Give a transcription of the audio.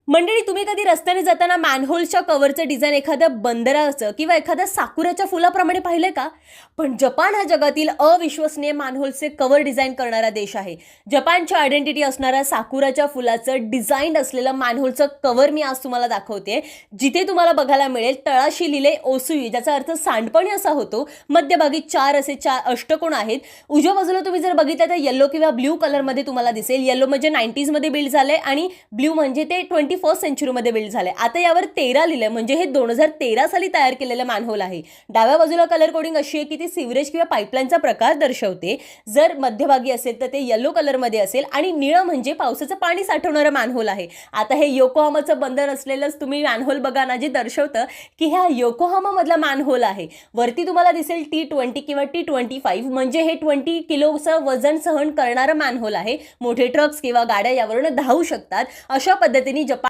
मंडळी, तुम्ही कधी रस्त्याने जाताना मॅनहोलच्या कव्हरचं डिझाईन एखाद्या बंदराचं किंवा एखाद्या साकुराच्या फुलाप्रमाणे पाहिलंय का? पण जपान हा जगातील अविश्वसनीय मॅनहोलचे कव्हर डिझाईन करणारा देश आहे. जपानची आयडेंटिटी असणाऱ्या साकुराच्या फुलाचं डिझाईन असलेलं मॅनहोलचं कव्हर मी आज तुम्हाला दाखवते, जिथे तुम्हाला बघायला मिळेल तळाशी लिहिले ओसुई, ज्याचा अर्थ सांडपाणी असा होतो. मध्यभागी चार अष्टकोन आहेत. उजव्या बाजूला तुम्ही जर बघितलं तर येलो किंवा ब्ल्यू कलरमध्ये तुम्हाला दिसेल. येलो म्हणजे 90s मध्ये बिल्ड झाले आणि ब्ल्यू म्हणजे ते 21st सेंचुरीमध्ये बिल्ड झाले. आता यावर 13 लिहिलंय, म्हणजे हे 2013 साली तयार केलेलं मॅनहोल आहे. डाव्या बाजूला कलर कोडिंग अशी आहे की ती सिवरेज किंवा पाईपलाईनचा प्रकार दर्शवते. जर मध्यभागी असेल तर ते येलो कलरमध्ये असेल आणि निळं म्हणजे पावसाचं पाणी साठवणारं मॅनहोल आहे. आता हे योकोहामाचं बंदर असलेलंच तुम्ही मॅनहोल बघा ना, जे दर्शवतं की ह्या योकोहामामधला मॅनहोल आहे. वरती तुम्हाला दिसेल T20 किंवा T25, म्हणजे हे 20 किलोचं वजन सहन करणारं मॅनहोल आहे. मोठे ट्रक्स किंवा गाड्या यावरून धावू शकतात. अशा पद्धतीने जपान